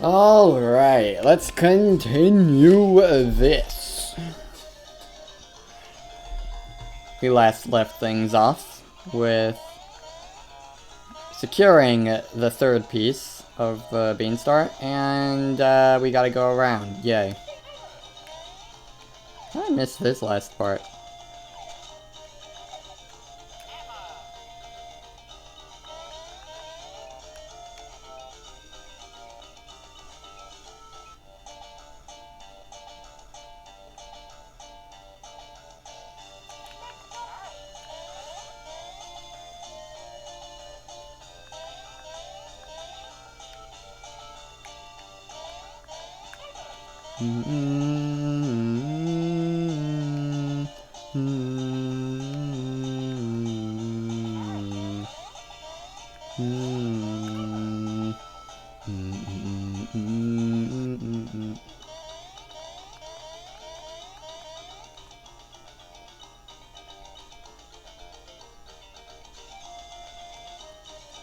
Alright, let's continue this. We last left things off with securing the third piece of the Beanstar, and we gotta go around. Yay. I missed this last part.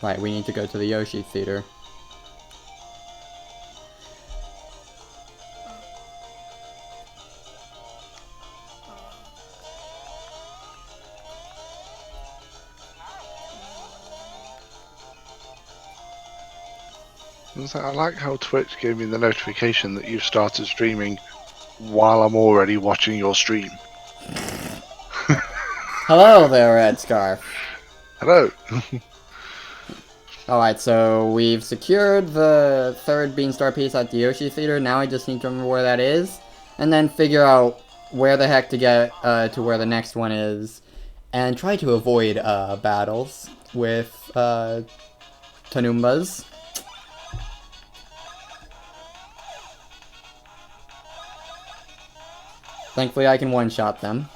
Right, we need to go to the Yoshi Theater. I like how Twitch gave me the notification that you've started streaming while I'm already watching your stream. Hello there, Red Scarf. Hello. Alright, so we've secured the third Beanstar piece at the Yoshi Theater. Now I just need to remember where that is, and then figure out where the heck to get to where the next one is, and try to avoid battles with Tanumbas. Thankfully I can one-shot them.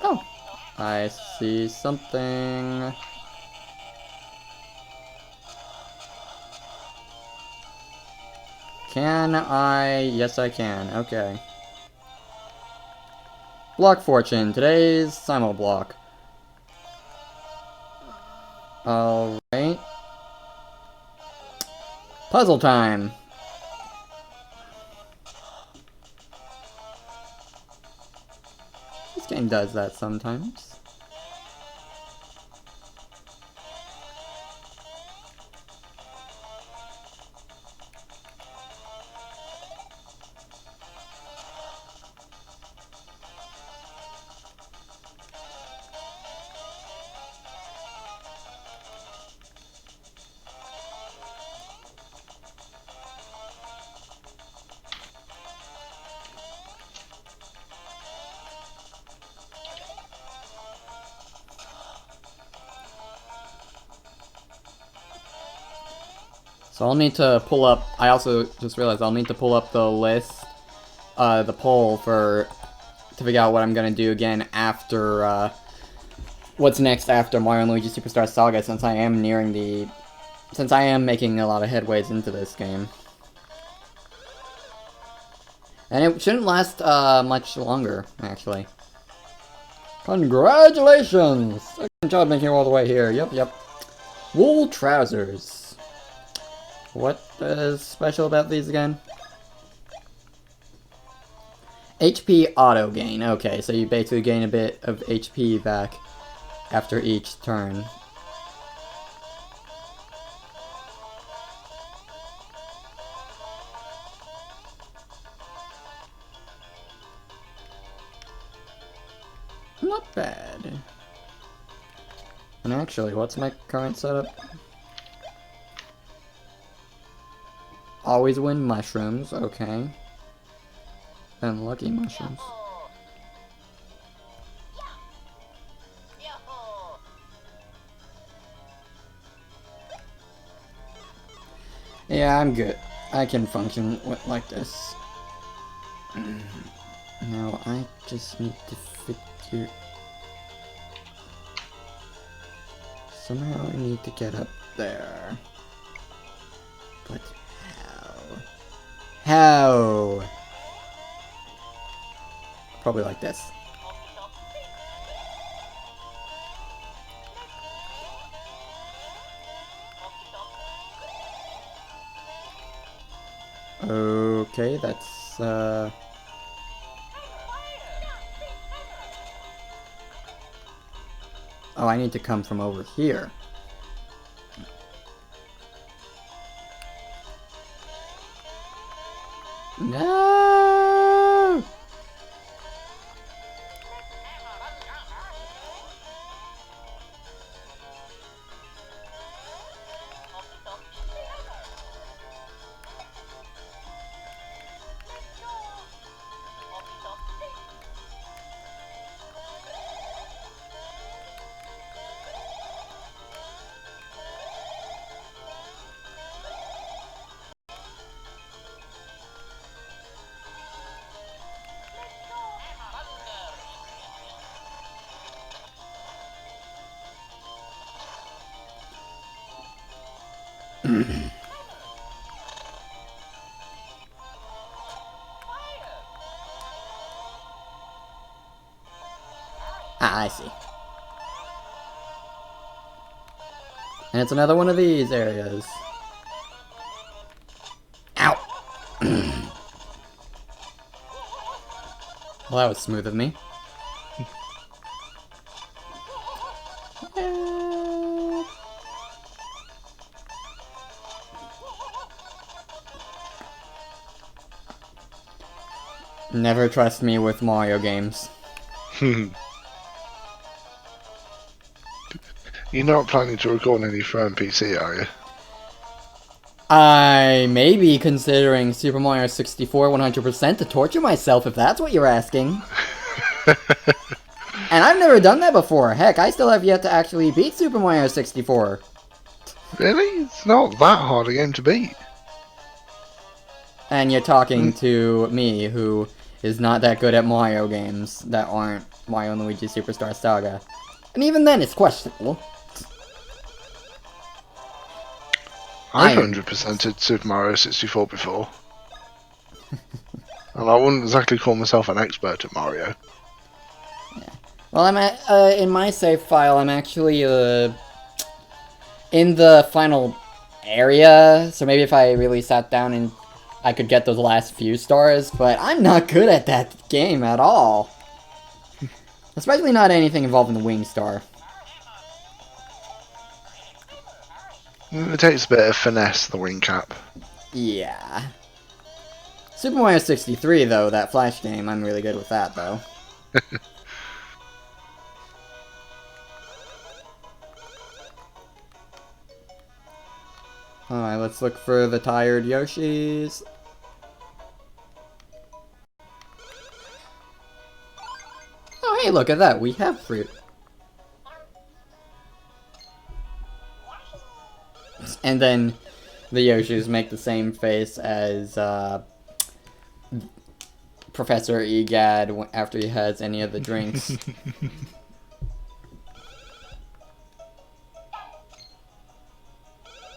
Oh, I see something. Can I? Yes, I can. Okay. Block Fortune. Today's Simul Block. Alright. Puzzle time. This game does that sometimes. So I'll need to pull up, I also just realized I'll need to pull up the list, the poll to figure out what I'm gonna do again after, what's next after Mario and Luigi Superstar Saga, since I am making a lot of headways into this game. And it shouldn't last, much longer, actually. Congratulations! Good job making it all the way here, yep. Wool trousers. What is special about these again? HP auto gain. Okay, so you basically gain a bit of HP back after each turn. Not bad. And actually, what's my current setup? Always win mushrooms, okay. And lucky mushrooms. Yeah, I'm good. I can function like this. Now I just need to figure... Somehow I need to get up there. But how? How? Probably like this. Okay, that's, Oh, I need to come from over here. No! Ah, I see. And it's another one of these areas. Ow! Well, that was smooth of me. Never trust me with Mario games. You're not planning to record any for NPC, are you? I may be considering Super Mario 64 100% to torture myself if that's what you're asking. And I've never done that before. Heck, I still have yet to actually beat Super Mario 64. Really? It's not that hard a game to beat. And you're talking to me, who is not that good at Mario games that aren't Mario and Luigi Superstar Saga. And even then, it's questionable. I've 100%ed Super Mario 64 before. And I wouldn't exactly call myself an expert at Mario. Yeah. Well, I'm at, in my save file, I'm actually, in the final area, so maybe if I really sat down and I could get those last few stars, but I'm not good at that game at all. Especially not anything involving the Wing Star. It takes a bit of finesse, the wing cap. Yeah. Super Mario 63, though, that Flash game, I'm really good with that, though. Alright, let's look for the tired Yoshis. Oh, hey, look at that. We have fruit. And then the Yoshis make the same face as Professor Egad after he has any of the drinks.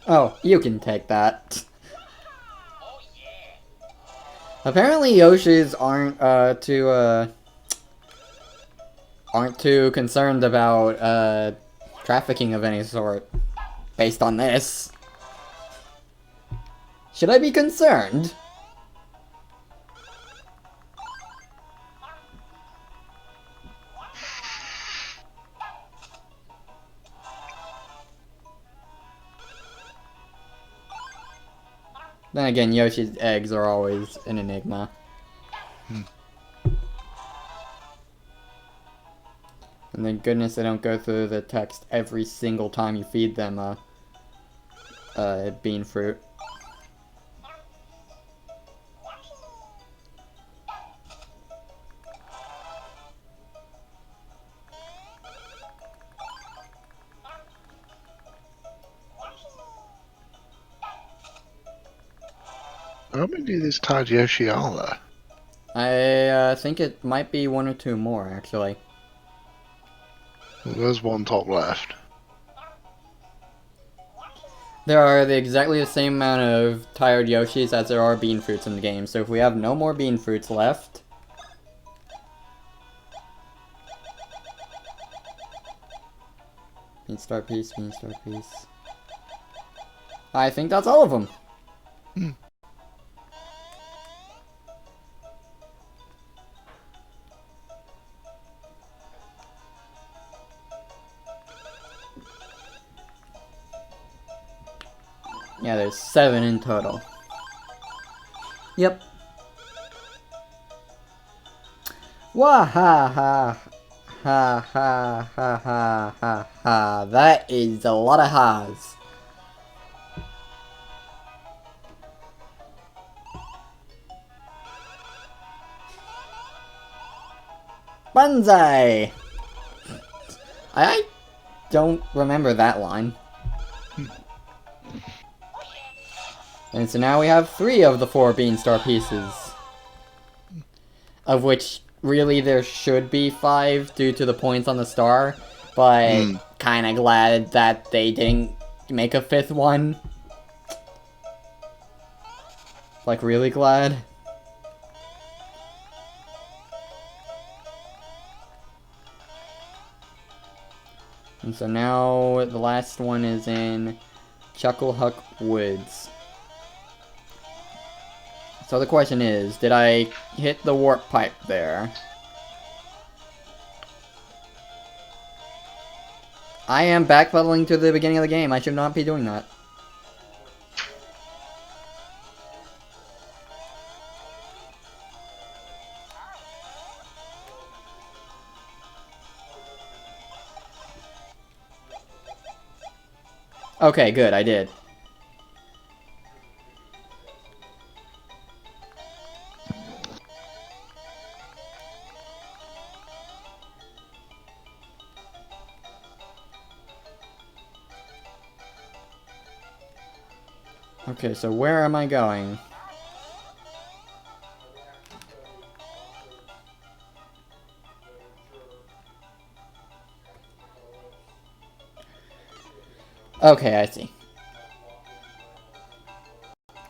Oh, you can take that. Apparently Yoshis aren't too concerned about trafficking of any sort, based on this. Should I be concerned? Then again, Yoshi's eggs are always an enigma. And thank goodness they don't go through the text every single time you feed them bean fruit. How many of these tired Yoshi are there? I think it might be one or two more, actually. Well, there's one top left. There are exactly the same amount of tired Yoshis as there are bean fruits in the game, so if we have no more bean fruits left... Beanstar piece, beanstar piece. I think that's all of them. Yeah, there's 7 in total. Yep. Wah ha ha ha ha ha ha ha ha. That is a lot of ha's. Banzai! I don't remember that line. And so now we have 3 of the 4 Beanstar pieces. Of which, really, there should be 5 due to the points on the star. But, kinda glad that they didn't make a 5th one. Like, really glad. And so now the last one is in Chucklehuck Woods. So the question is, did I hit the warp pipe there? I am backpedaling to the beginning of the game. I should not be doing that. Okay, good, I did. Okay, so where am I going? Okay, I see.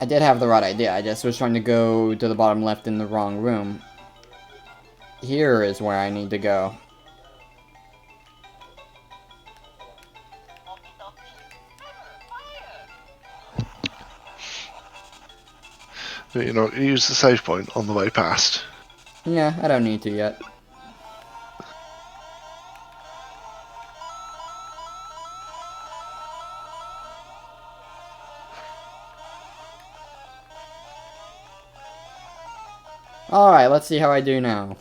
I did have the right idea, I just was trying to go to the bottom left in the wrong room. Here is where I need to go. But, you know, use the save point on the way past. Yeah, I don't need to yet. Alright, let's see how I do now.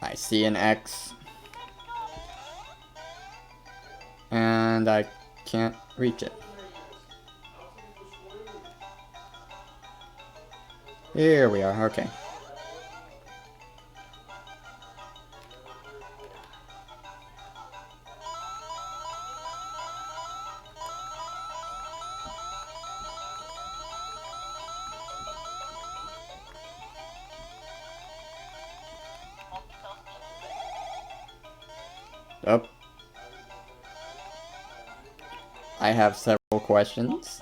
I see an X. And I can't reach it. Here we are, okay. Oh. I have several questions.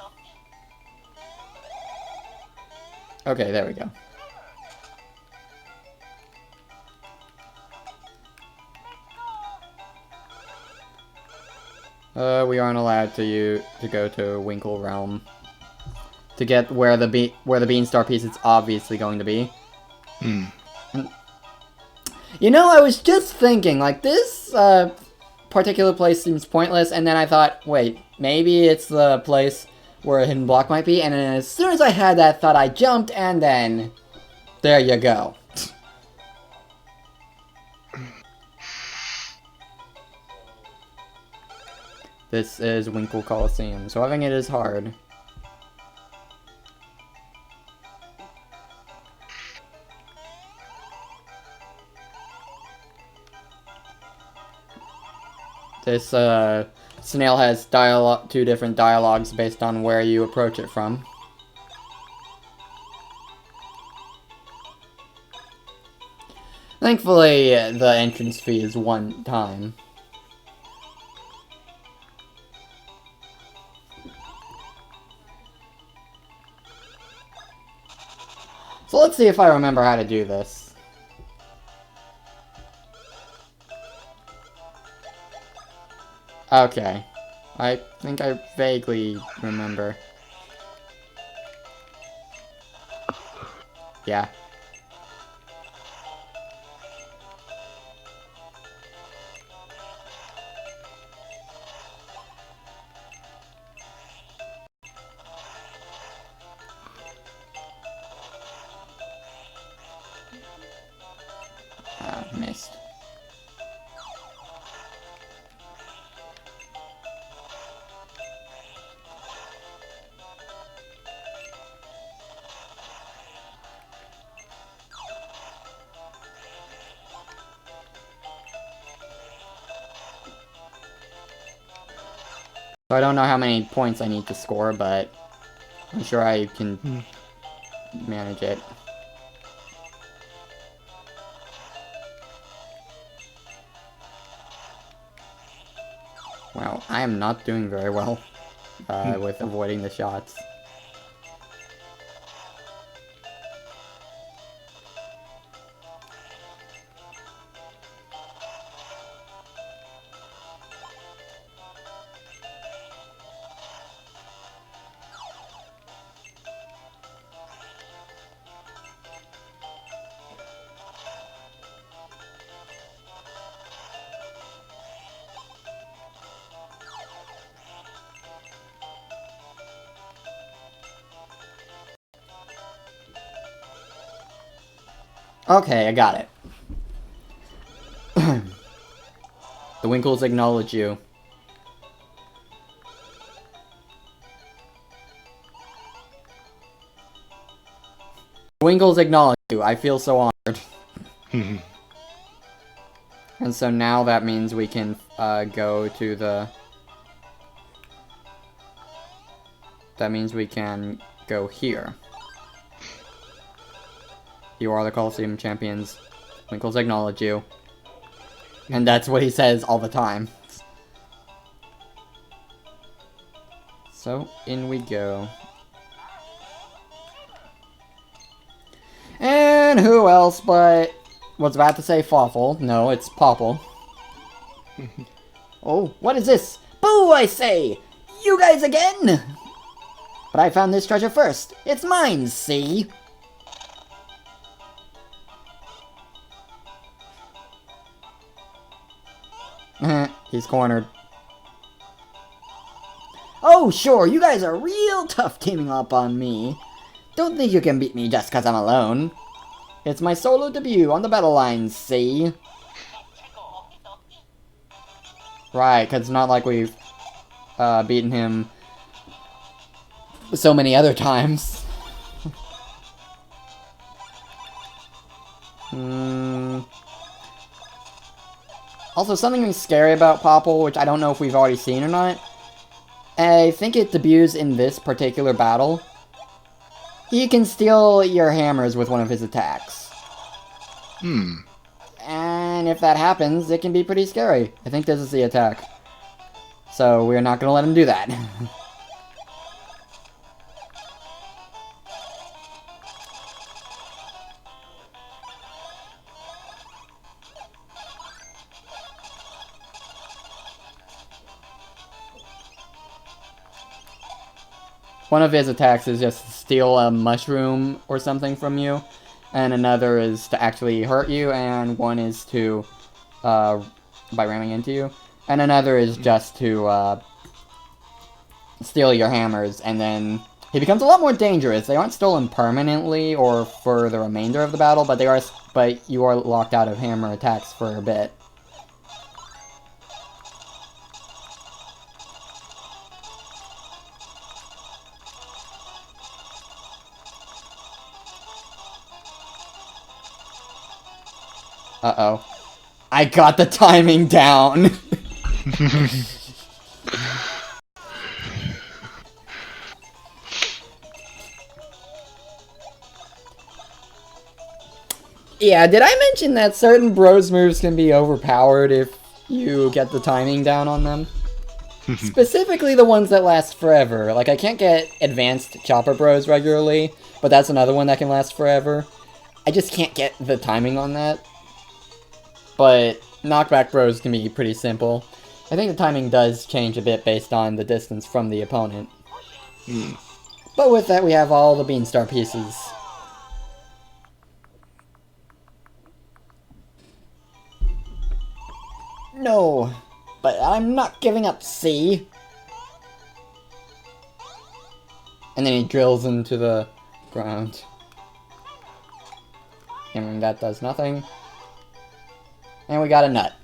Okay, there we go. We aren't allowed to go to Winkle Realm to get where the Beanstar piece is obviously going to be. You know, I was just thinking, like, this particular place seems pointless, and then I thought, wait, maybe it's the place where a hidden block might be, and then as soon as I had that thought, I jumped, and then there you go. This is Winkle Coliseum. Solving it is hard. This snail has two different dialogues based on where you approach it from. Thankfully, the entrance fee is 1 time. So let's see if I remember how to do this. Okay. I think I vaguely remember. Yeah. Missed. So I don't know how many points I need to score, but I'm sure I can manage it. Well, I am not doing very well with avoiding the shots. Okay, I got it. The Winkles acknowledge you. The Winkles acknowledge you. I feel so honored. And so now that means we can go to the... That means we can go here. You are the Coliseum champions. Winkles acknowledge you. And that's what he says all the time. So, in we go. And who else but... was about to say Fawful. No, it's Popple. Oh, what is this? Boo, I say! You guys again! But I found this treasure first. It's mine, see? He's cornered. Oh, sure, you guys are real tough teaming up on me. Don't think you can beat me just because I'm alone. It's my solo debut on the battle line, see? Right, because it's not like we've beaten him so many other times. Also, something scary about Popple, which I don't know if we've already seen or not. I think it debuts in this particular battle. He can steal your hammers with one of his attacks. And if that happens, it can be pretty scary. I think this is the attack. So we're not going to let him do that. One of his attacks is just to steal a mushroom or something from you, and another is to actually hurt you, and one is to, by ramming into you, and another is just to, steal your hammers, and then he becomes a lot more dangerous. They aren't stolen permanently or for the remainder of the battle, but you are locked out of hammer attacks for a bit. Uh-oh. I got the timing down! Yeah, did I mention that certain bros moves can be overpowered if you get the timing down on them? Specifically the ones that last forever. Like, I can't get advanced chopper bros regularly, but that's another one that can last forever. I just can't get the timing on that. But knockback bros can be pretty simple. I think the timing does change a bit based on the distance from the opponent. But with that, we have all the Beanstar pieces. No, but I'm not giving up, C. And then he drills into the ground. And that does nothing. And we got a nut.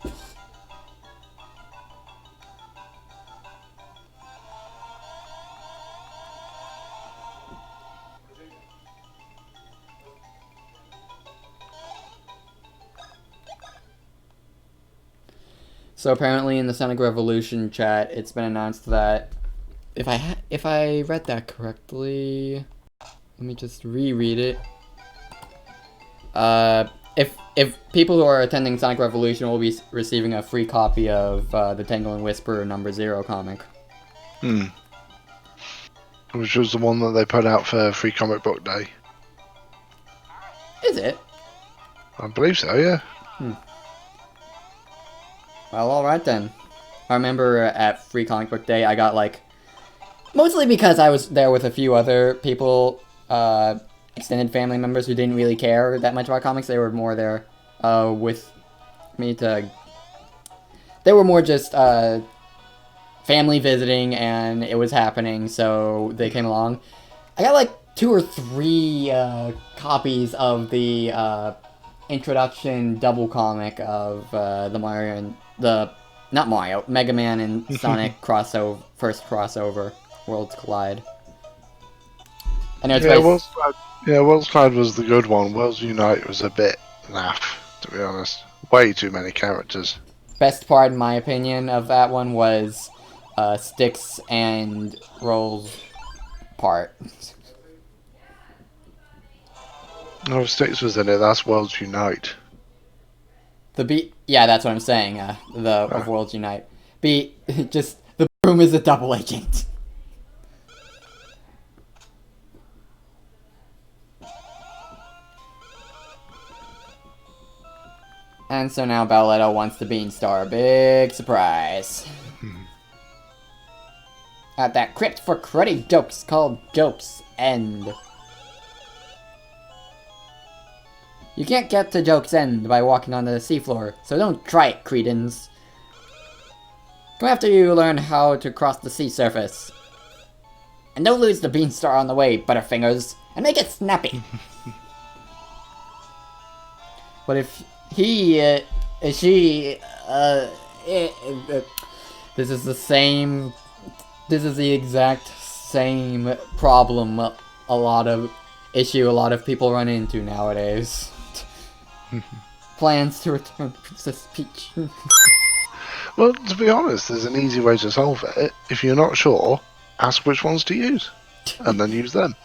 So apparently in the Sonic Revolution chat, it's been announced that if I read that correctly, let me just reread it. If people who are attending Sonic Revolution will be receiving a free copy of the Tangle and Whisper #0 comic. Which was the one that they put out for Free Comic Book Day. Is it? I believe so, yeah. Well, alright then. I remember at Free Comic Book Day, I got like... Mostly because I was there with a few other people, extended family members who didn't really care that much about comics. They were more there with me to... They were more just family visiting, and it was happening, so they came along. I got like 2 or 3 copies of the introduction double comic of the Mario and not Mario, Mega Man and Sonic crossover, first crossover, Worlds Collide. I know it's Worlds Collide was the good one. Worlds Unite was a bit naff, to be honest. Way too many characters. Best part, in my opinion, of that one was Styx and Roll's part. No, Styx was in it. That's Worlds Unite. Yeah, that's what I'm saying. Of Worlds Unite. Just the broom is a double agent. And so now Balletto wants the Beanstar. Big surprise. At that crypt for cruddy jokes called Joke's End. You can't get to Joke's End by walking on the seafloor, so don't try it, cretins. Come after you learn how to cross the sea surface. And don't lose the Beanstar on the way, Butterfingers, and make it snappy. But if this is the exact same problem a lot of people run into nowadays. Plans to return Princess Peach. Well, to be honest, there's an easy way to solve it. If you're not sure, ask which ones to use, and then use them.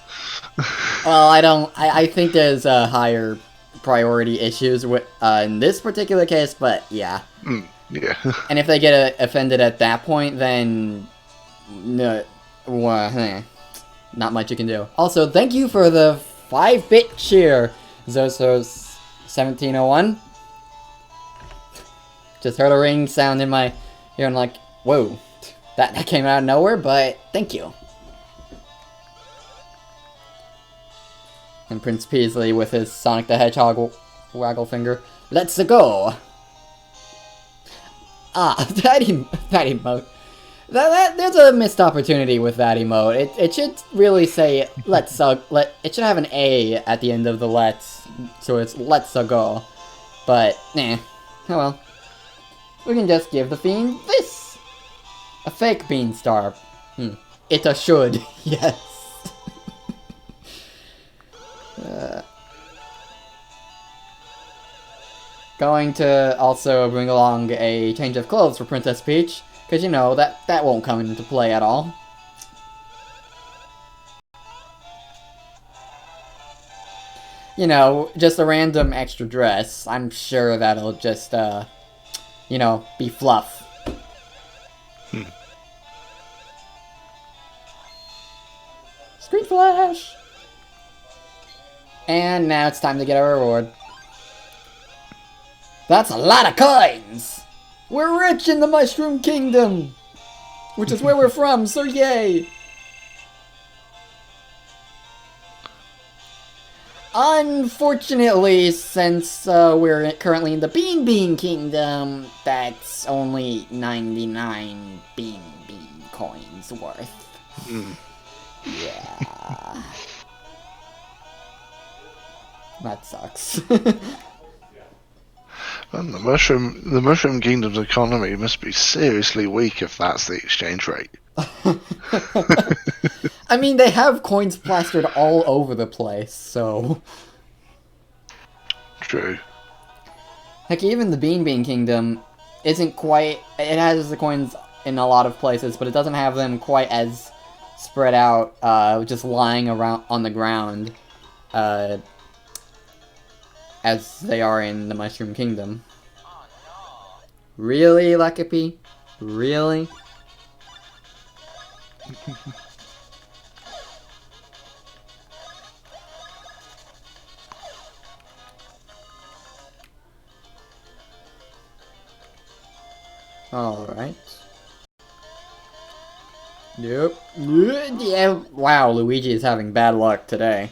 Well, I think there's higher priority issues with in this particular case, but yeah. Yeah. And if they get offended at that point, then no, not much you can do. Also, thank you for the 5-bit cheer, Zosos 1701. Just heard a ring sound in my ear and like, whoa, that came out of nowhere, but thank you. And Prince Peasley with his Sonic the Hedgehog waggle finger. Let's go! Ah, that emote. There's a missed opportunity with that emote. It should really say it should have an A at the end of the let's, so it's let's go. But oh well. We can just give the fiend this, a fake Beanstar. It a should, yes. Going to also bring along a change of clothes for Princess Peach. Because, you know, that won't come into play at all. You know, just a random extra dress. I'm sure that'll just, you know, be fluff. Screen flash! And now it's time to get our reward. That's a lot of coins! We're rich in the Mushroom Kingdom! Which is where we're from, so yay! Unfortunately, since we're currently in the Bean Kingdom, that's only 99 Bean coins worth. Yeah. That sucks. And the Mushroom Kingdom's economy must be seriously weak if that's the exchange rate. I mean, they have coins plastered all over the place, so... True. Heck, even the Bean Kingdom isn't quite... It has the coins in a lot of places, but it doesn't have them quite as spread out, just lying around on the ground, as they are in the Mushroom Kingdom. Really, Luckapy? Really? Alright. Yep. Yeah. Wow, Luigi is having bad luck today.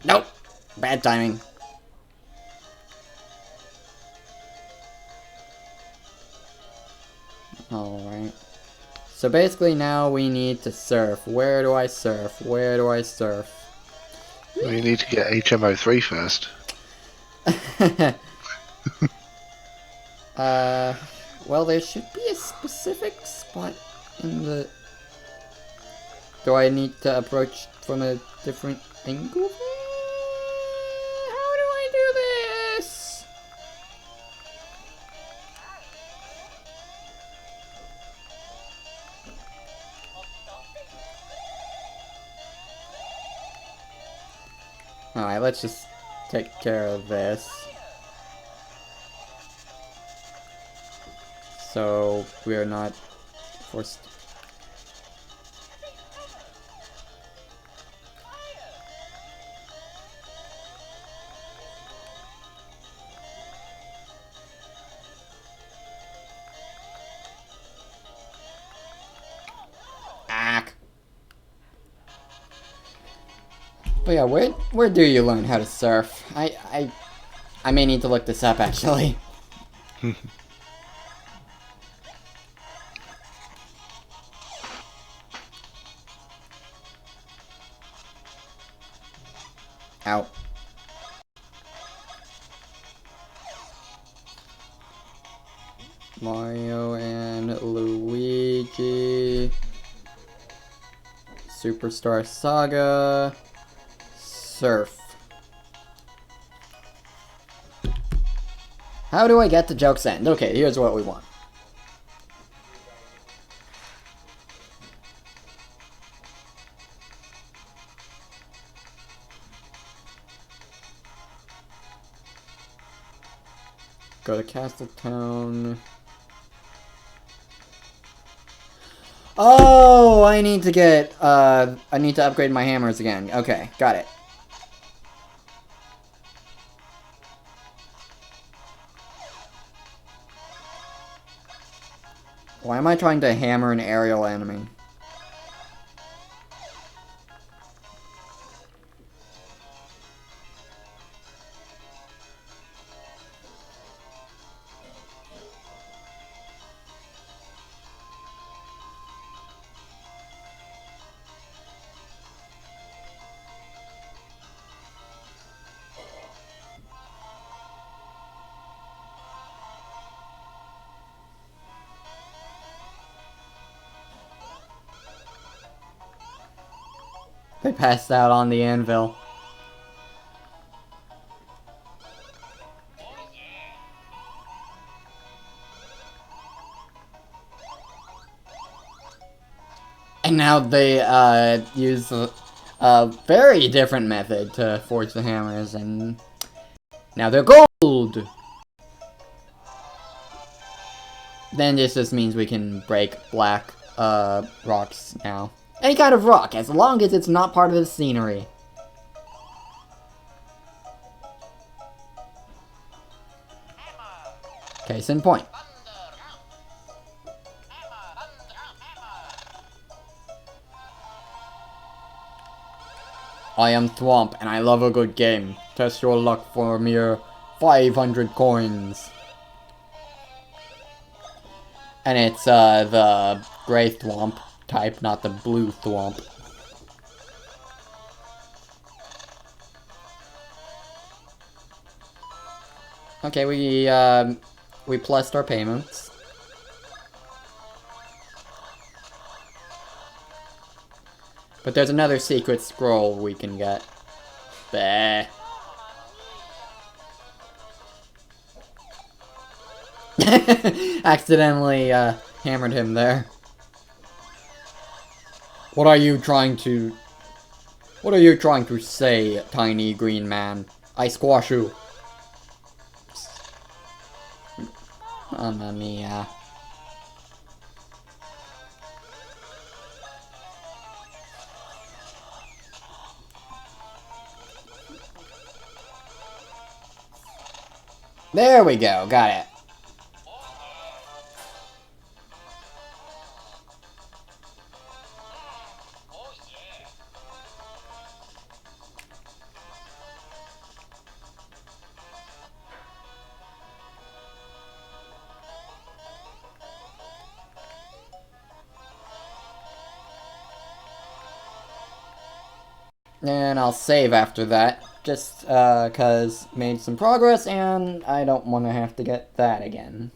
Nope. Bad timing. Alright. So basically now we need to surf. Where do I surf? Where do I surf? We need to get HMO3 first. Well, there should be a specific spot in the... Do I need to approach from a different angle? How do I do this? Alright, let's just take care of this. So we're not forced. Ack. But yeah, where do you learn how to surf? I may need to look this up actually. Ow. Mario and Luigi. Superstar Saga. Surf. How do I get to Joke's End? Okay, here's what we want. Go to Castletown. Oh, I need to get, I need to upgrade my hammers again. Okay, got it. Why am I trying to hammer an aerial enemy? They passed out on the anvil. And now they use a very different method to forge the hammers, and now they're gold! Then this just means we can break black rocks now. Any kind of rock, as long as it's not part of the scenery. Case in point. I am Thwomp, and I love a good game. Test your luck for a mere 500 coins. And it's the gray Thwomp type, not the blue Thwomp. Okay, we plussed our payments. But there's another secret scroll we can get. Bah. Accidentally hammered him there. What are you trying to say, tiny green man? I squash you. Mamma mia. There we go, got it. And I'll save after that, just cause made some progress and I don't want to have to get that again.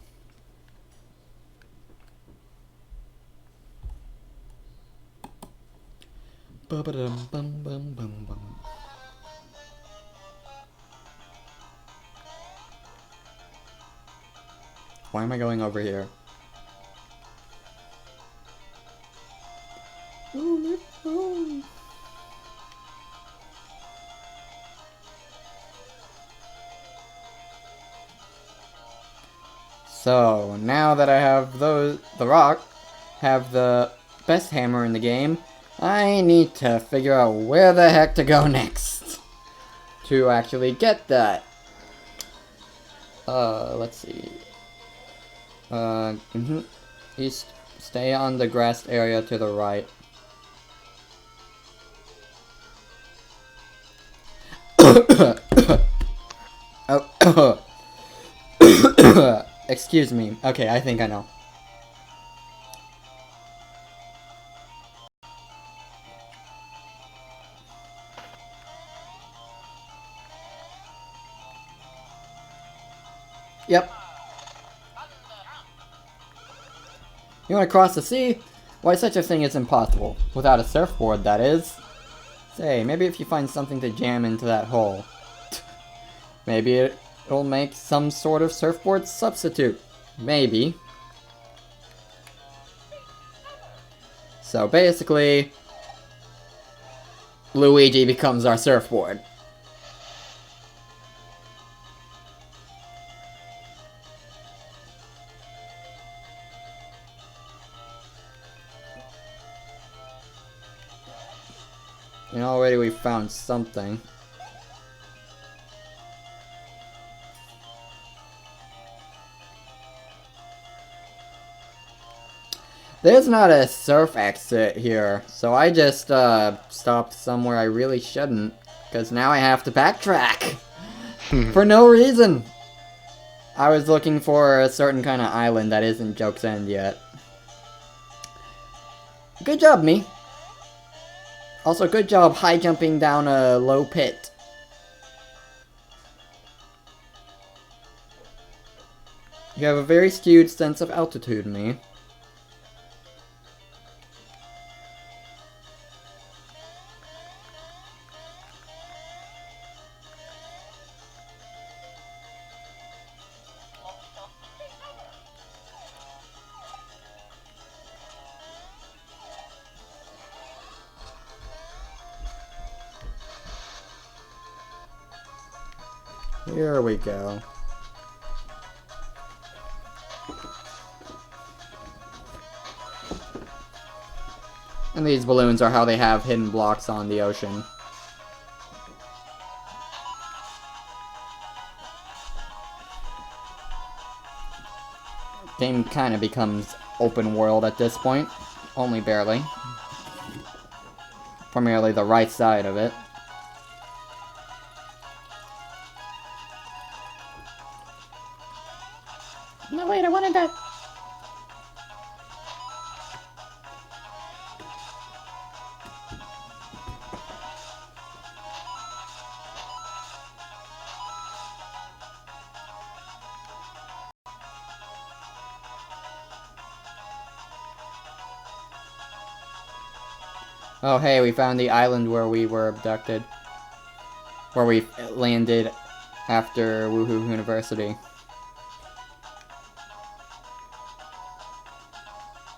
Why am I going over here? So, now that I have the rock, have the best hammer in the game, I need to figure out where the heck to go next to actually get that. Let's see. East, stay on the grassed area to the right. Oh. Excuse me. Okay, I think I know. Yep. You want to cross the sea? Why, such a thing is impossible. Without a surfboard, that is. Say, maybe if you find something to jam into that hole. Maybe it'll make some sort of surfboard substitute. Maybe. So basically, Luigi becomes our surfboard. And already we found something. There's not a surf exit here, so I just stopped somewhere I really shouldn't, because now I have to backtrack for no reason. I was looking for a certain kind of island that isn't Joke's End yet. Good job, me. Also, good job high jumping down a low pit. You have a very skewed sense of altitude, me. Here we go. And these balloons are how they have hidden blocks on the ocean. Game kind of becomes open world at this point. Only barely. Primarily the right side of it. No, wait, I wanted that. Oh, hey, we found the island where we were abducted. Where we landed after Woohoo University.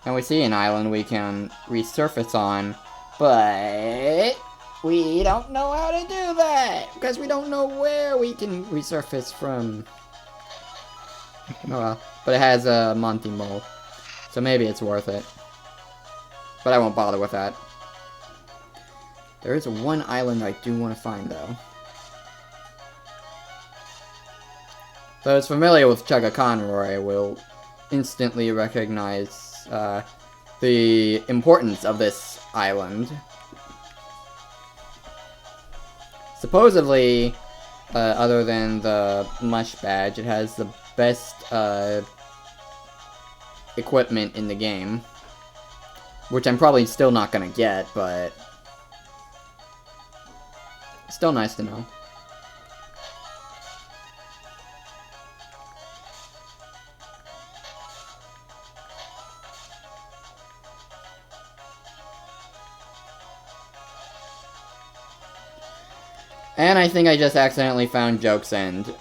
And we see an island we can resurface on, but we don't know how to do that because we don't know where we can resurface from. Oh well, but it has a Monty Mole, so maybe it's worth it. But I won't bother with that. There is one island I do want to find though. Those familiar with Chugga Conroy will instantly recognize the importance of this island. Supposedly, other than the Mush Badge, it has the best equipment in the game. Which I'm probably still not gonna get, but still nice to know. And I think I just accidentally found Joke's End.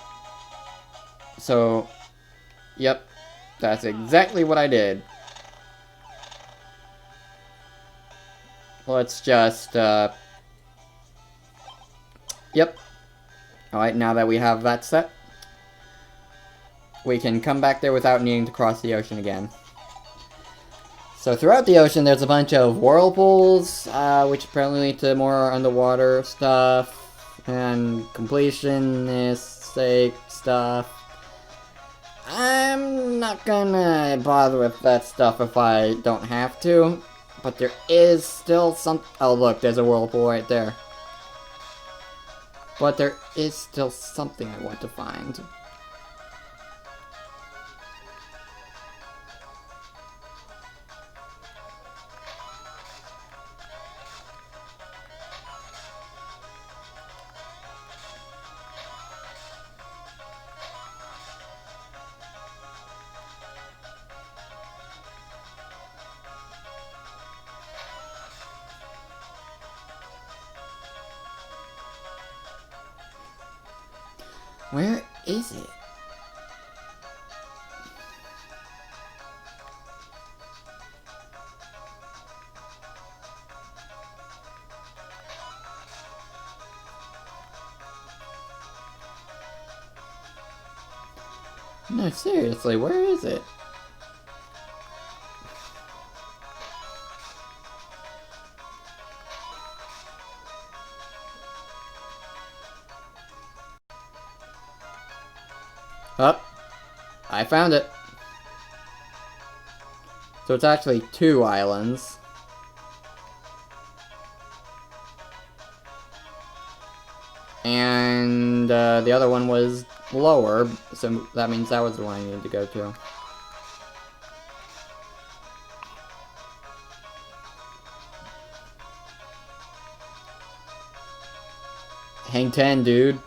So, yep, that's exactly what I did. Let's just, yep. Alright, now that we have that set, we can come back there without needing to cross the ocean again. So throughout the ocean, there's a bunch of whirlpools, which apparently lead to more underwater stuff, and completionist sake stuff. I'm not gonna bother with that stuff if I don't have to, but there is still some. Oh look, there's a whirlpool right there. But there is still something I want to find. Where is it? No, seriously, where is it? Oh, I found it. So it's actually 2 islands. And the other one was lower, so that means that was the one I needed to go to. Hang 10, dude.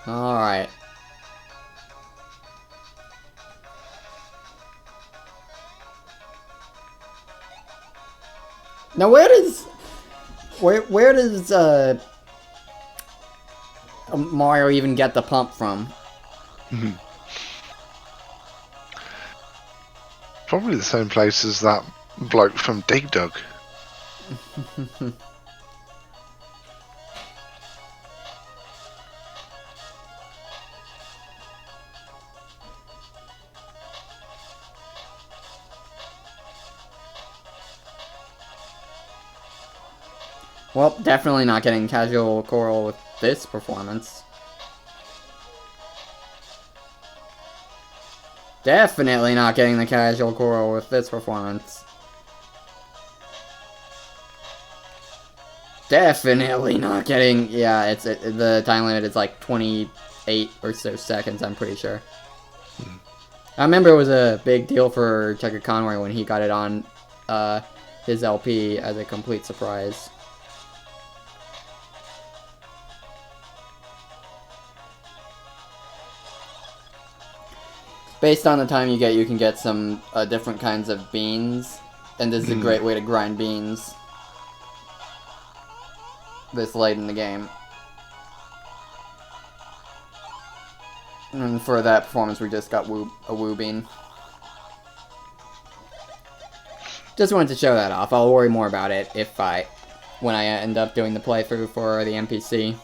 Alright. Now where does Mario even get the pump from? Probably the same place as that bloke from Dig Dug. Well, definitely not getting casual coral with this performance. Definitely not getting the casual coral with this performance. Definitely not getting... Yeah, the time limit is like 28 or so seconds, I'm pretty sure. I remember it was a big deal for Checker Conway when he got it on his LP as a complete surprise. Based on the time you get, you can get some different kinds of beans, and this is a great way to grind beans this late in the game. And for that performance, we just got a woo bean. Just wanted to show that off. I'll worry more about it when I end up doing the playthrough for the NPC.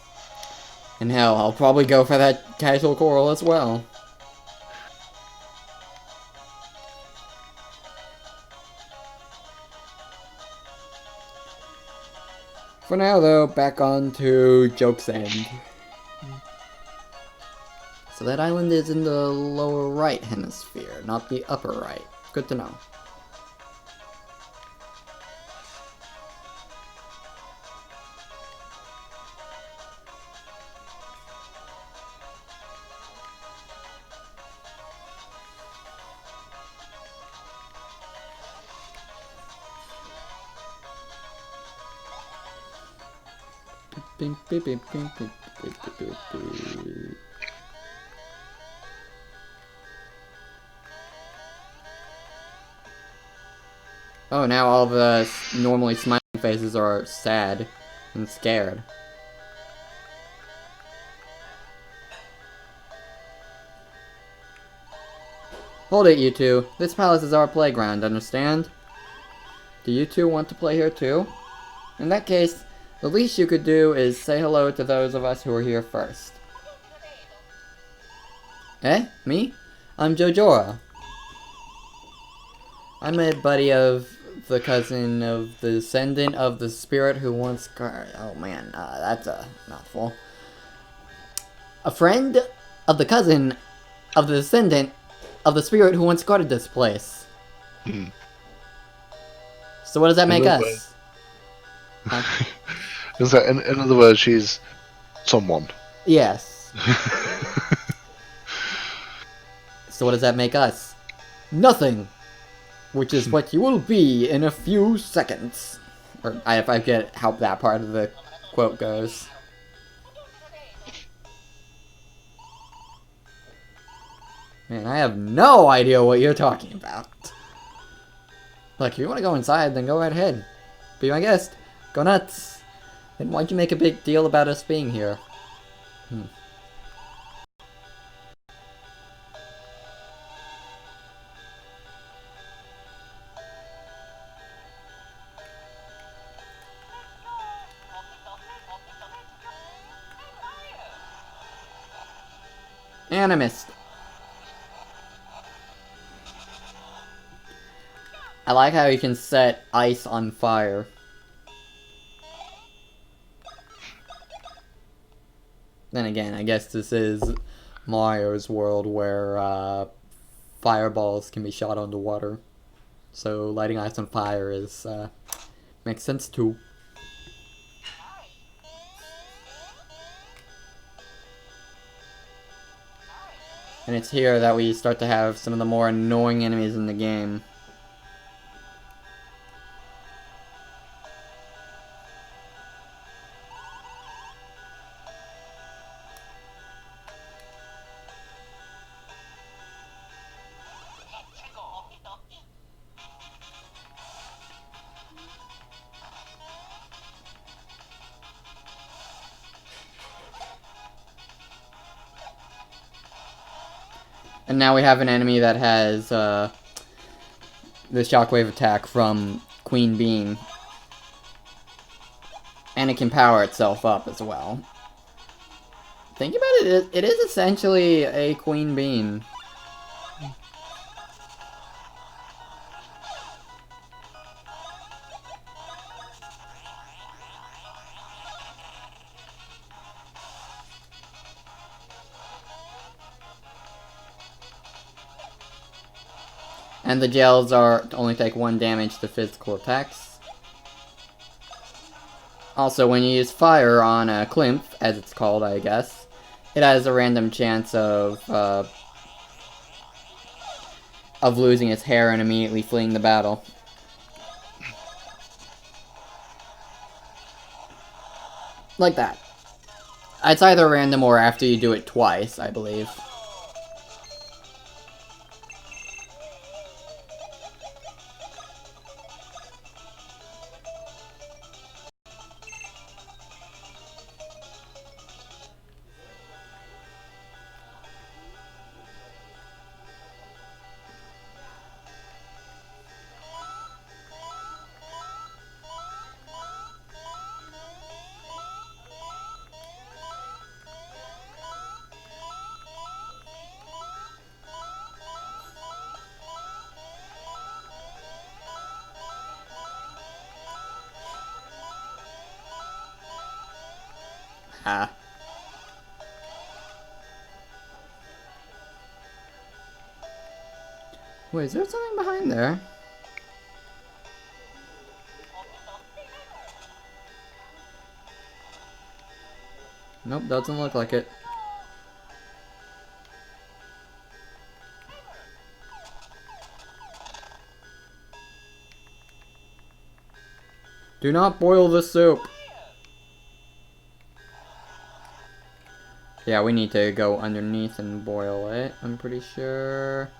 And hell, I'll probably go for that casual coral as well. For now, though, back on to Joke's End. So that island is in the lower right hemisphere, not the upper right. Good to know. Oh, now all of the normally smiling faces are sad and scared. Hold it, you two. This palace is our playground, understand? Do you two want to play here too? In that case, the least you could do is say hello to those of us who are here first. Eh? Me? I'm Jojora. I'm a buddy of the cousin of the descendant of the spirit who once... Oh man, that's a mouthful. A friend of the cousin of the descendant of the spirit who once guarded this place. So what does that make us? Huh? In other words, she's someone. Yes. So what does that make us? Nothing! Which is what you will be in a few seconds. Or if I get how that part of the quote goes. Man, I have no idea what you're talking about. Look, if you want to go inside, then go right ahead. Be my guest. Go nuts. Then why'd you make a big deal about us being here? Animist. I like how you can set ice on fire. Then again, I guess this is Mario's world where fireballs can be shot onto water. So lighting ice on fire is makes sense too. And it's here that we start to have some of the more annoying enemies in the game. And now we have an enemy that has the shockwave attack from Queen Bean. And it can power itself up as well. Think about it, it is essentially a Queen Bean. And the gels only take 1 damage to physical attacks. Also, when you use fire on a Klimph, as it's called, I guess, it has a random chance of losing its hair and immediately fleeing the battle. Like that. It's either random or after you do it twice, I believe. Ah. Wait, is there something behind there? Nope, doesn't look like it. Do not boil the soup. Yeah, we need to go underneath and boil it, I'm pretty sure.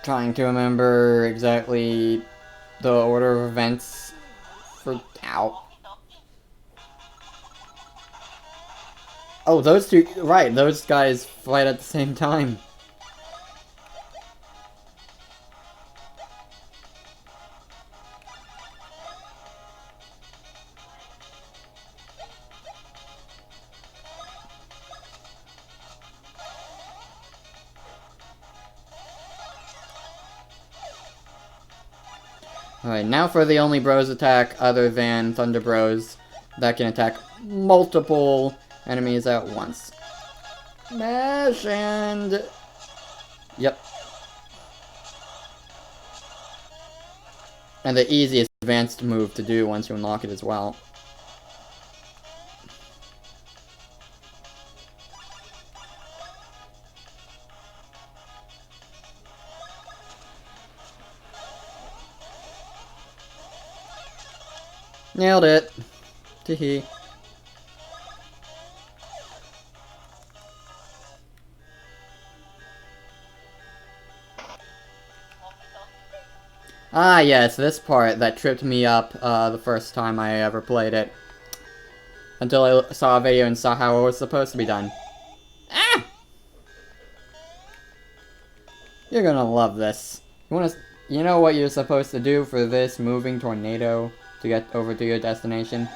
Trying to remember exactly the order of events for... Ow. Oh, those two... Right, those guys fight at the same time. Alright, now for the only Bros attack other than Thunder Bros that can attack multiple enemies at once. Mash and... Yep. And the easiest advanced move to do once you unlock it as well. Nailed it. Teehee. Ah, yes, this part that tripped me up the first time I ever played it. Until I saw a video and saw how it was supposed to be done. Ah! You're gonna love this. You know what you're supposed to do for this moving tornado to get over to your destination?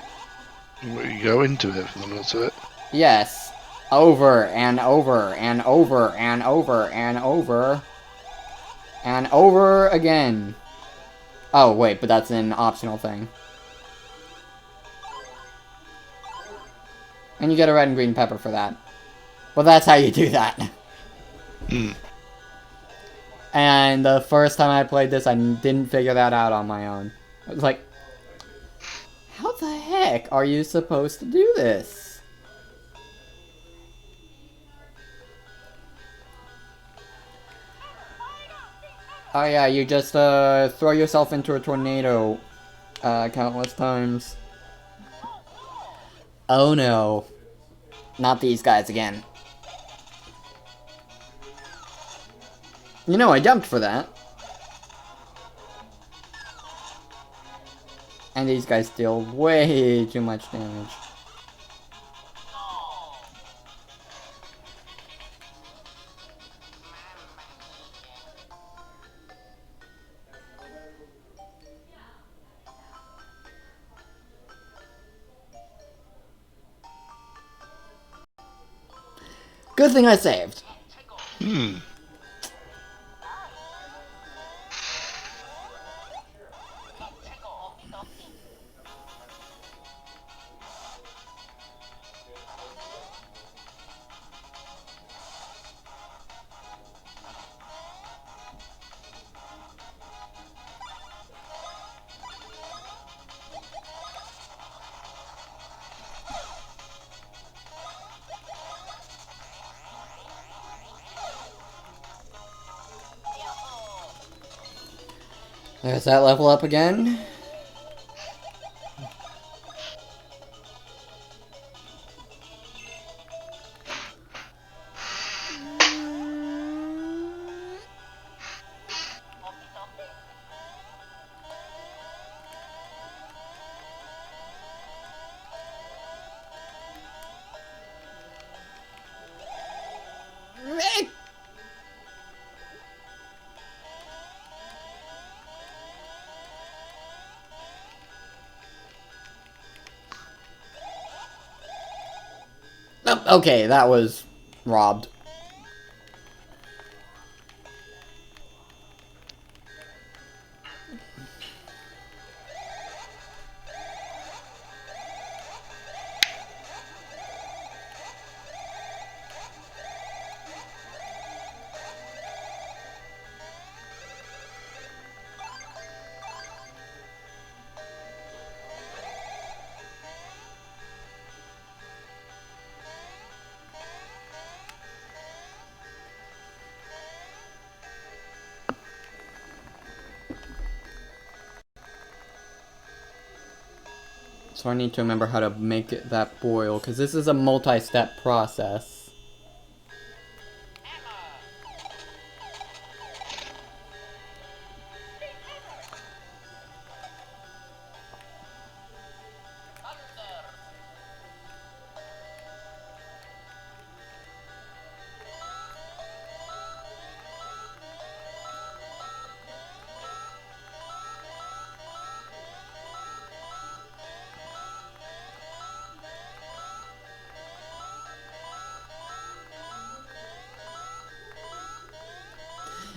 You go into it for the looks of it. Yes. Over and over and over and over and over. And over again. Oh, wait, but that's an optional thing. And you get a red and green pepper for that. Well, that's how you do that. And the first time I played this, I didn't figure that out on my own. I was like, how the heck are you supposed to do this? Oh yeah, you just throw yourself into a tornado countless times. Oh no. Not these guys again. You know, I jumped for that. And these guys deal way too much damage. Good thing I saved. There's that level up again. Okay, that was robbed. So I need to remember how to make that boil, because this is a multi-step process.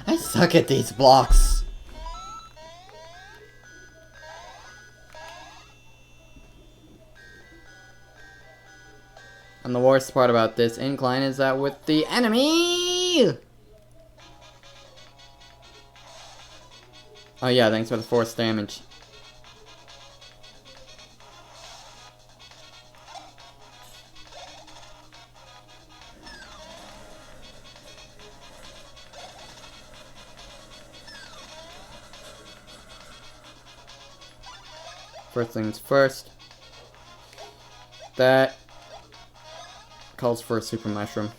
I suck at these blocks. And the worst part about this incline is that with the enemy... Oh yeah, thanks for the force damage. First things first. That calls for a super mushroom.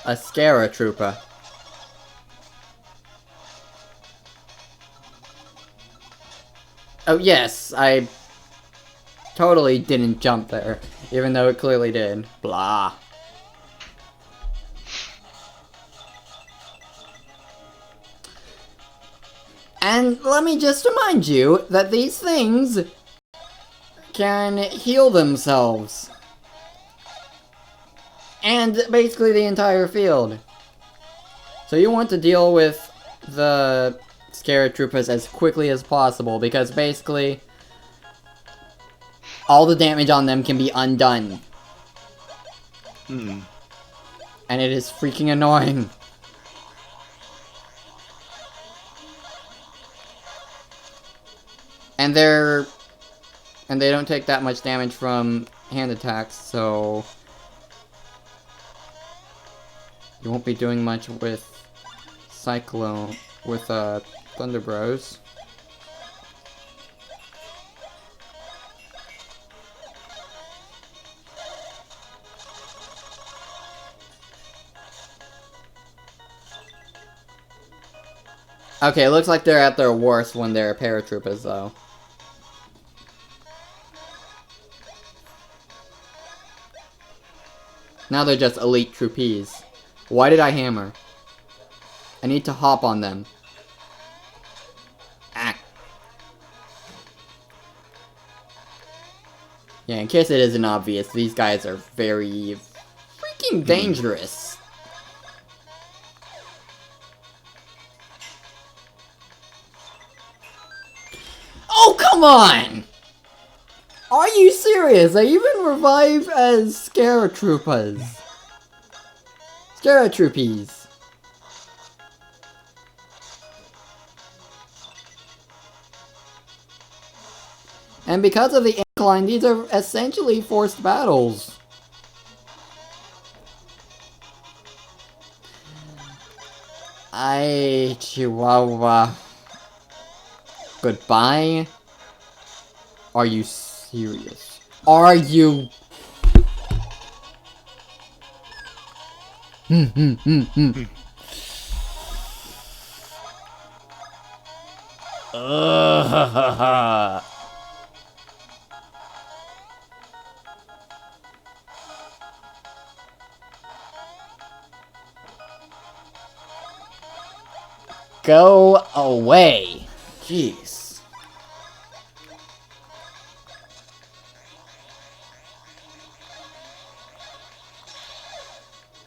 A Scara Trooper. Oh yes, I totally didn't jump there, even though it clearly did. Blah. And let me just remind you that these things can heal themselves. And basically the entire field. So you want to deal with the Scarab Troopers as quickly as possible, because basically all the damage on them can be undone. And it is freaking annoying. And they don't take that much damage from hand attacks, so you won't be doing much with Cyclone, with Thunder Bros. Okay, it looks like they're at their worst when they're paratroopers, though. Now they're just elite troopies. Why did I hammer? I need to hop on them. Ah. Yeah, in case it isn't obvious, these guys are very freaking dangerous. Oh, come on! Are you serious? They even revive as Scaratroopers. Scaratroopies. And because of the Klein. These are essentially forced battles. Chihuahua. Goodbye? Are you serious? Are you... Go away. Jeez.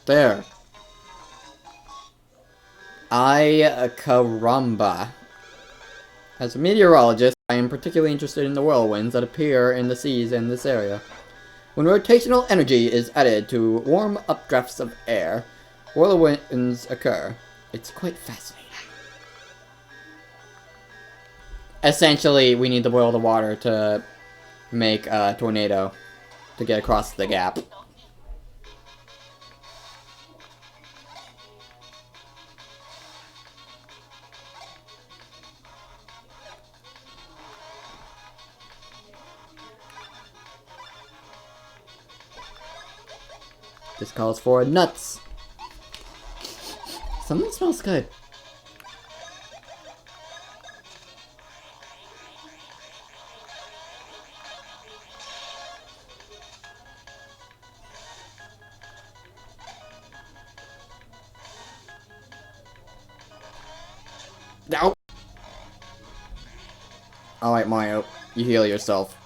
There. Caramba. As a meteorologist, I am particularly interested in the whirlwinds that appear in the seas in this area. When rotational energy is added to warm updrafts of air, whirlwinds occur. It's quite fascinating. Essentially, we need to boil the water to make a tornado to get across the gap. This calls for nuts. Something smells good. No. Alright, Mario. You heal yourself.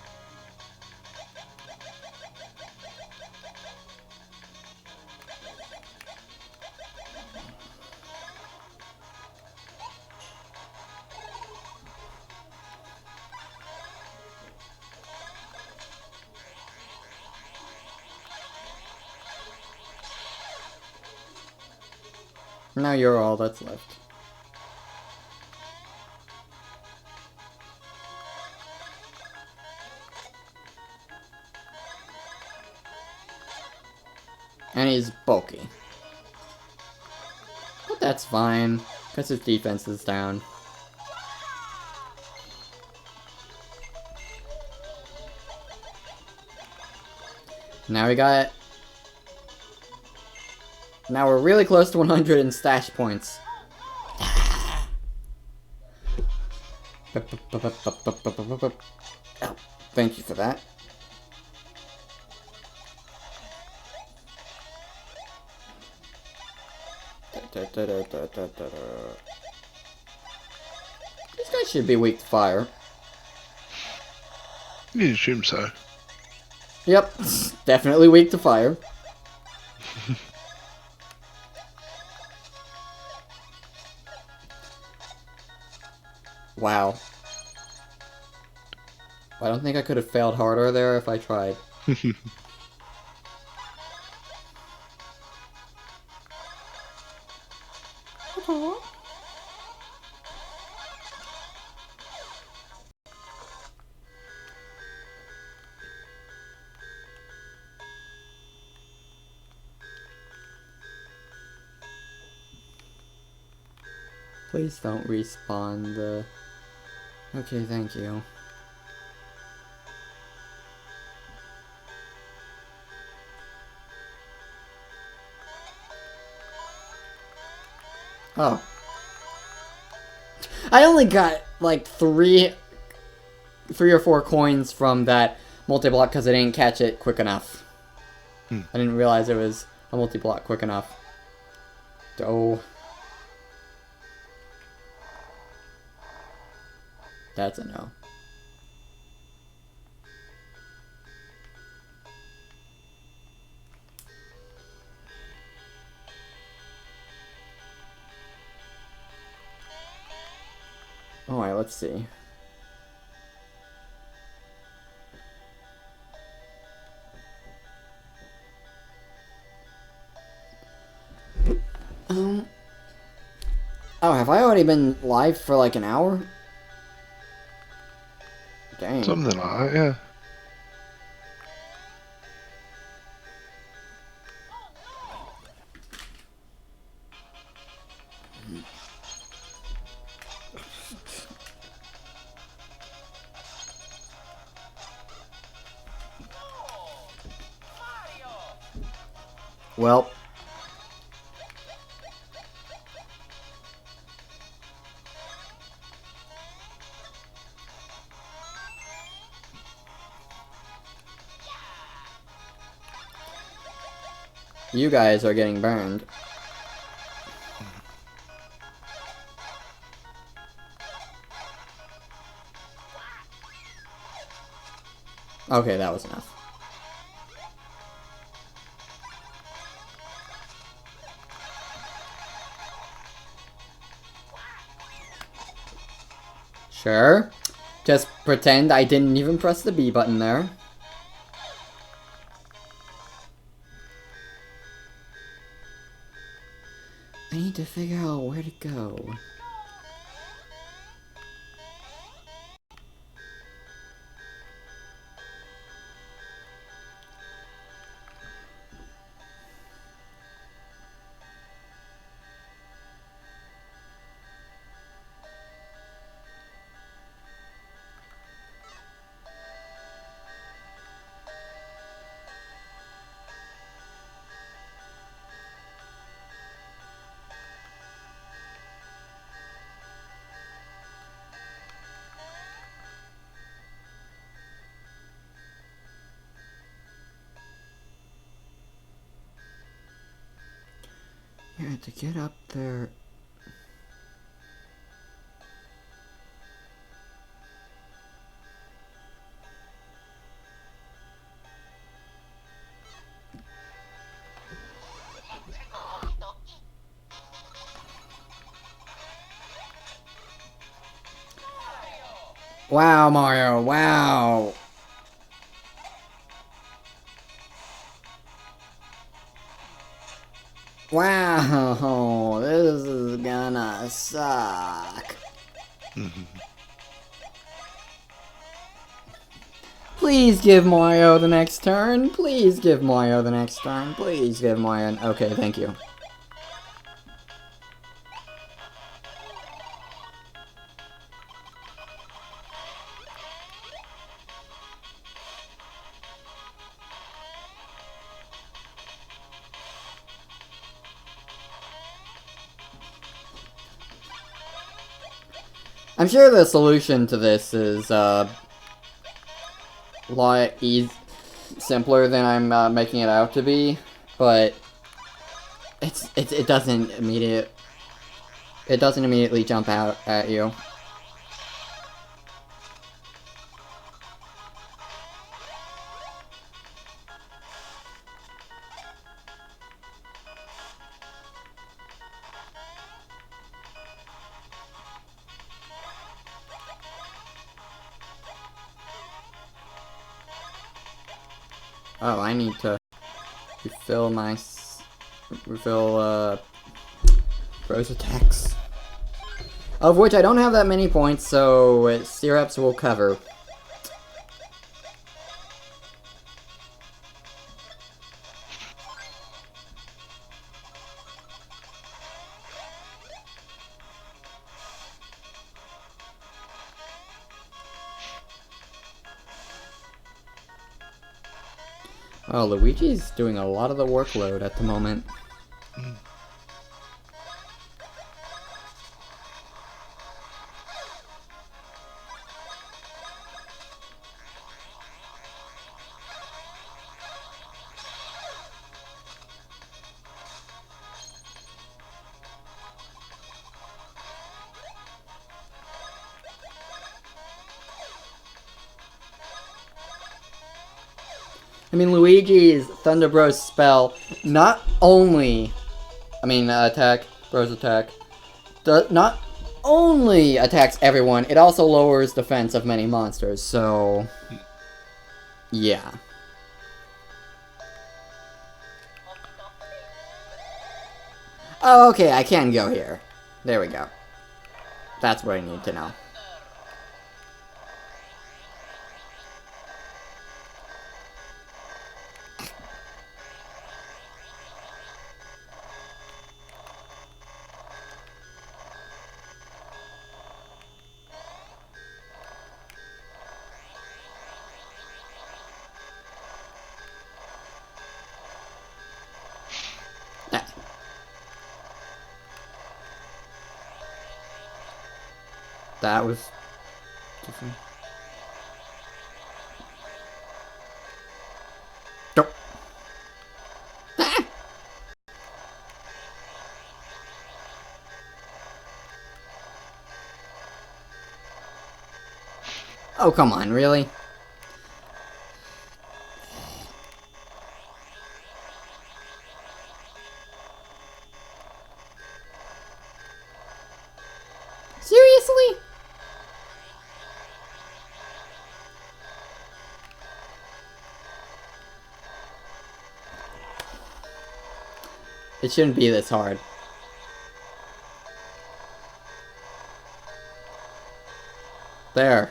Now you're all that's left. And he's bulky. But that's fine, because his defense is down. Now we got... Now we're really close to 100 in stash points. Oh, thank you for that. This guy should be weak to fire. You assume so. Yep, definitely weak to fire. Wow. I don't think I could have failed harder there if I tried. Please don't respawn the... Okay, thank you. Oh. I only got like three or four coins from that multi-block because I didn't catch it quick enough. I didn't realize it was a multi-block quick enough. Oh. That's a no. Alright, let's see. Oh, have I already been live for like an hour? Dang. Something like that, yeah. Well. You guys are getting burned. Okay, that was enough. Sure. Just pretend I didn't even press the B button there. I need to figure out where to go. Yeah, to get up there. Wow, Mario, wow. Wow, this is gonna suck. Please give Mario the next turn. Please give Mario the next turn. Please give Mario. Okay, thank you. I'm sure the solution to this is a lot simpler than I'm making it out to be, but it doesn't immediately jump out at you. Oh, I need to refill Rose attacks. Of which I don't have that many points, so syrups will cover. Oh, Luigi's doing a lot of the workload at the moment. I mean, Luigi's Thunder Bros spell not only, attack, Bros attack, not only attacks everyone, it also lowers defense of many monsters, so yeah. Oh, okay, I can go here. There we go. That's what I need to know. That was different. Nope. Ah! Oh, come on, really? Seriously? It shouldn't be this hard. There.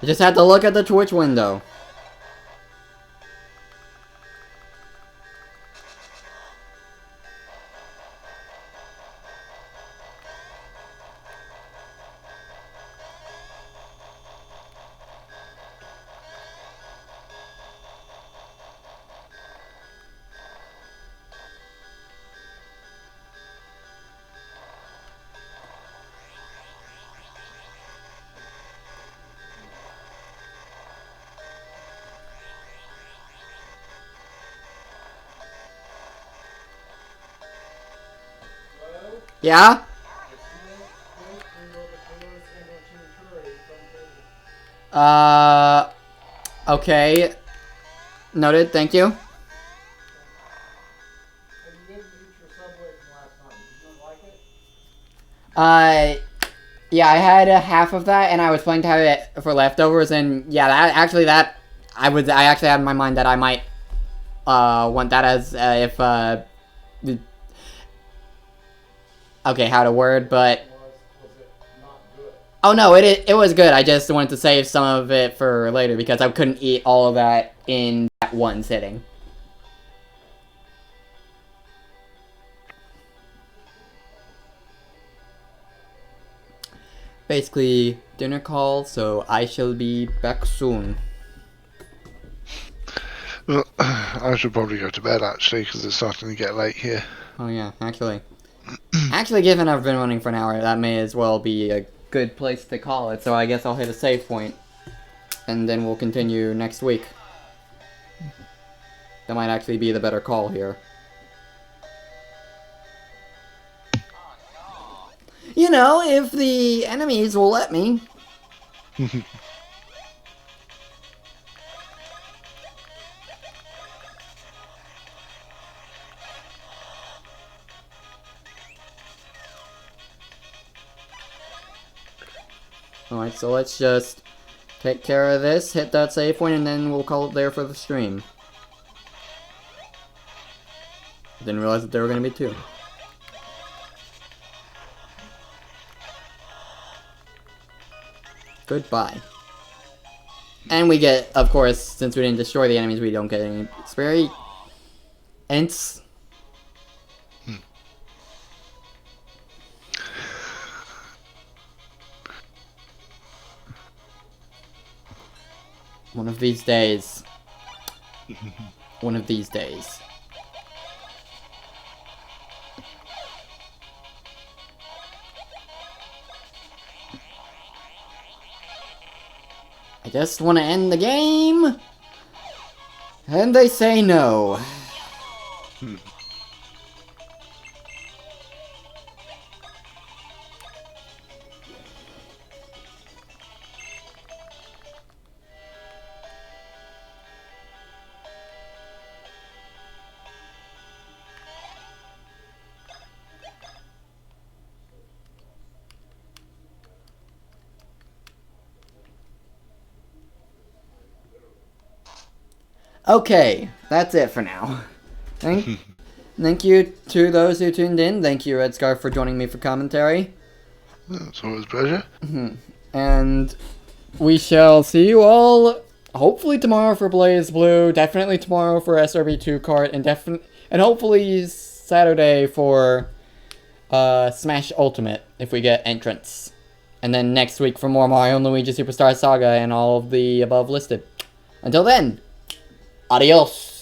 I just had to look at the Twitch window. Yeah? Okay. Noted, thank you. Yeah, I had a half of that, and I was planning to have it for leftovers, and yeah, I actually had in my mind that I might, want that as, okay, how to word, but... Oh no, it was good, I just wanted to save some of it for later, because I couldn't eat all of that in that one sitting. Basically, dinner call, so I shall be back soon. Well, I should probably go to bed actually because it's starting to get late here. Oh yeah, actually. Given I've been running for an hour, that may as well be a good place to call it, so I guess I'll hit a save point. And then we'll continue next week. That might actually be the better call here. You know, if the enemies will let me. Alright, so let's just take care of this, hit that save point, and then we'll call it there for the stream. Didn't realize that there were going to be two. Goodbye. And we get, of course, since we didn't destroy the enemies, we don't get any experience. One of these days. One of these days. I just want to end the game. And they say no. Okay, that's it for now. Thank you to those who tuned in. Thank you, Red Scarf, for joining me for commentary. It's always a pleasure. And we shall see you all hopefully tomorrow for Blaze Blue, definitely tomorrow for SRB2 cart, and hopefully Saturday for Smash Ultimate if we get entrance. And then next week for more Mario and Luigi Superstar Saga and all of the above listed. Until then, adios!